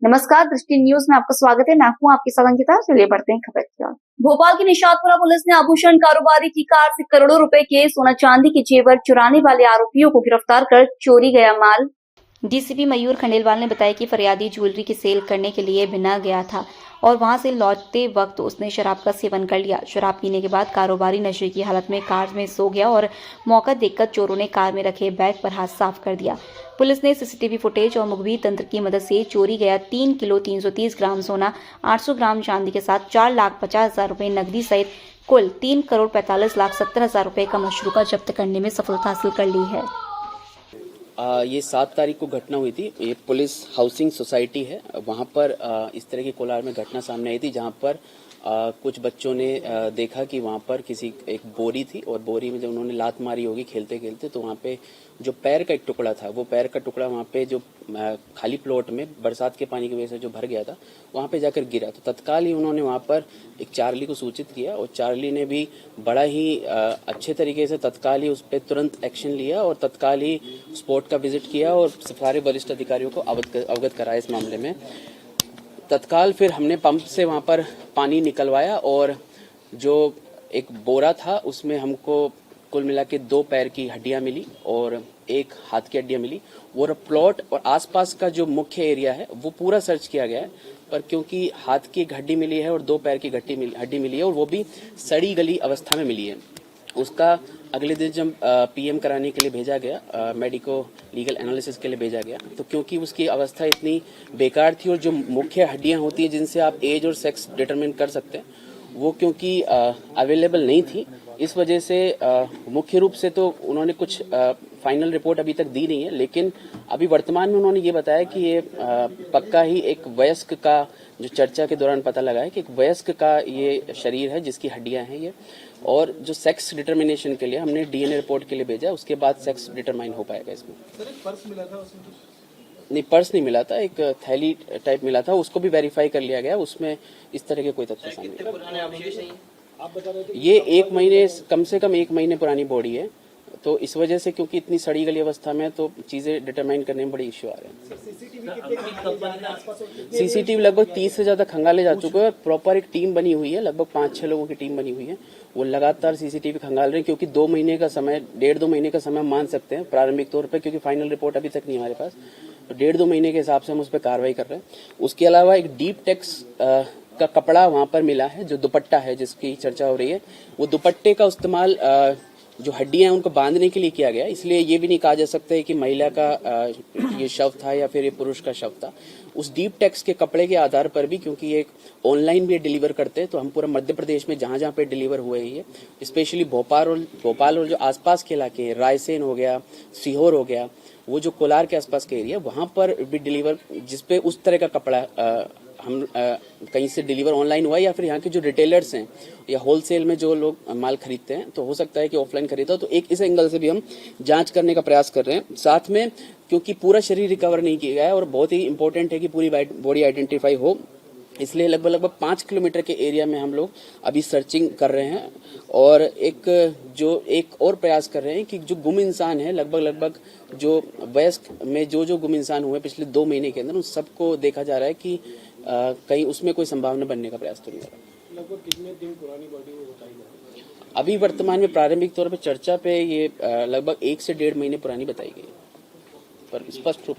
नमस्कार, दृष्टि न्यूज में आपका स्वागत है। मैं हूं आपके साथ अंकिता। चलिए बढ़ते हैं खबर की ओर। भोपाल की निशातपुरा पुलिस ने आभूषण कारोबारी की कार से करोड़ों रुपए के सोना चांदी के जेवर चुराने वाले आरोपियों को गिरफ्तार कर चोरी गया माल। डीसीपी मयूर खंडेलवाल ने बताया कि फरियादी ज्वेलरी की सेल करने के लिए बिना गया था और वहां से लौटते वक्त उसने शराब का सेवन कर लिया। शराब पीने के बाद कारोबारी नशे की हालत में कार में सो गया और मौका देखकर चोरों ने कार में रखे बैग पर हाथ साफ कर दिया। पुलिस ने सीसीटीवी फुटेज और मुखबिर तंत्र की मदद से चोरी गया 3 किलो 330 ग्राम सोना, 800 ग्राम चांदी के साथ 4,50,000 रुपए नकदी सहित कुल 3,45,70,000 रुपए का मशरूका जब्त करने में सफलता हासिल कर ली है। ये 7 तारीख को घटना हुई थी। ये पुलिस हाउसिंग सोसाइटी है, वहाँ पर इस तरह की कोलार में घटना सामने आई थी, जहाँ पर कुछ बच्चों ने देखा कि वहाँ पर किसी एक बोरी थी और बोरी में जब उन्होंने लात मारी होगी खेलते खेलते, तो वहाँ पे जो पैर का एक टुकड़ा था, वो पैर का टुकड़ा वहाँ पे जो खाली प्लॉट में बरसात के पानी की वजह से जो भर गया था, वहाँ पे जाकर गिरा। तो तत्काल ही उन्होंने वहाँ पर एक चार्ली को सूचित किया और चार्ली ने भी बड़ा ही अच्छे तरीके से तत्काल ही उस पर तुरंत एक्शन लिया और तत्काल ही स्पॉट का विजिट किया और सारे वरिष्ठ अधिकारियों को अवगत कराया इस मामले में। तत्काल फिर हमने पंप से वहाँ पर पानी निकलवाया और जो एक बोरा था उसमें हमको कुल मिला के 2 पैर की हड्डियां मिली और 1 हाथ की हड्डियां मिली। और प्लॉट और आसपास का जो मुख्य एरिया है वो पूरा सर्च किया गया है, पर क्योंकि हाथ की एक हड्डी मिली है और 2 पैर की हड्डी मिली है और वो भी सड़ी गली अवस्था में मिली है, उसका अगले दिन जब पीएम कराने के लिए भेजा गया, मेडिको लीगल एनालिसिस के लिए भेजा गया, तो क्योंकि उसकी अवस्था इतनी बेकार थी और जो मुख्य हड्डियां होती है जिनसे आप एज और सेक्स डिटरमिन कर सकते हैं, वो क्योंकि अवेलेबल नहीं थी, इस वजह से मुख्य रूप से तो उन्होंने कुछ फाइनल रिपोर्ट अभी तक दी नहीं है, लेकिन अभी वर्तमान में उन्होंने ये बताया कि ये पक्का ही एक वयस्क का, जो चर्चा के दौरान पता लगा है कि एक वयस्क का ये शरीर है जिसकी हड्डियां हैं ये, और जो सेक्स डिटर्मिनेशन के लिए हमने डीएनए रिपोर्ट के लिए भेजा, उसके बाद सेक्स डिटरमाइन हो पाएगा इसमें। सर, एक पर्स मिला था उसमें? नहीं, पर्स नहीं मिला था, एक थैली टाइप मिला था, उसको भी वेरीफाई कर लिया गया, उसमें इस तरह के कोई तथ्य सामने। ये 1 महीने, कम से कम 1 महीने पुरानी बॉडी है, तो इस वजह से क्योंकि इतनी सड़ी गली अवस्था में तो चीजें डिटरमाइन करने में बड़ी इश्यू आ रहे हैं। सीसीटीवी लगभग 30 से ज्यादा खंगाले जा चुके हैं और प्रॉपर एक टीम बनी हुई है, लगभग 5-6 लोगों की टीम बनी हुई है, वो लगातार सीसीटीवी खंगाल रहे हैं, क्योंकि 2 महीने का समय, 1.5-2 महीने का समय मान सकते हैं प्रारंभिक तौर पर, क्योंकि फाइनल रिपोर्ट अभी तक नहीं हमारे पास, तो 1.5-2 महीने के हिसाब से हम उस पर कार्रवाई कर रहे हैं। उसके अलावा एक डीप टेक्स का कपड़ा वहां पर मिला है, जो दुपट्टा है जिसकी चर्चा हो रही है, वो दुपट्टे का इस्तेमाल जो हड्डियां हैं उनको बांधने के लिए किया गया, इसलिए ये भी नहीं कहा जा सकता है कि महिला का ये शव था या फिर ये पुरुष का शव था। उस डीप टेक्स के कपड़े के आधार पर भी, क्योंकि ये ऑनलाइन भी डिलीवर करते हैं, तो हम पूरा मध्य प्रदेश में जहां जहां पे डिलीवर हुए हैं, स्पेशली भोपाल और जो आसपास के इलाके हैं, रायसेन हो गया, सीहोर हो गया, वो जो कोलार के आसपास के एरिया, वहां पर भी डिलीवर, जिसपे उस तरह का कपड़ा हम कहीं से डिलीवर ऑनलाइन हुआ या फिर यहाँ के जो रिटेलर्स हैं या होलसेल में जो लोग माल खरीदते हैं, तो हो सकता है कि ऑफलाइन खरीदा, तो एक इस एंगल से भी हम जांच करने का प्रयास कर रहे हैं। साथ में क्योंकि पूरा शरीर रिकवर नहीं किया गया है और बहुत ही इंपॉर्टेंट है कि पूरी बॉडी आइडेंटिफाई हो, इसलिए लगभग 5 किलोमीटर के एरिया में हम लोग अभी सर्चिंग कर रहे हैं और एक और प्रयास कर रहे हैं कि जो गुम इंसान है, लगभग जो वयस्क में जो गुम इंसान हुए पिछले 2 महीने के अंदर, उन सबको देखा जा रहा है कि कहीं उसमें कोई संभावना बनने का प्रयास तो नहीं हो रहा। लगभग कितने दिन पुरानी बॉडी वो बताई? अभी वर्तमान में प्रारंभिक तौर पर चर्चा पे ये लगभग 1 से 1.5 महीने पुरानी बताई गई, पर स्पष्ट रूप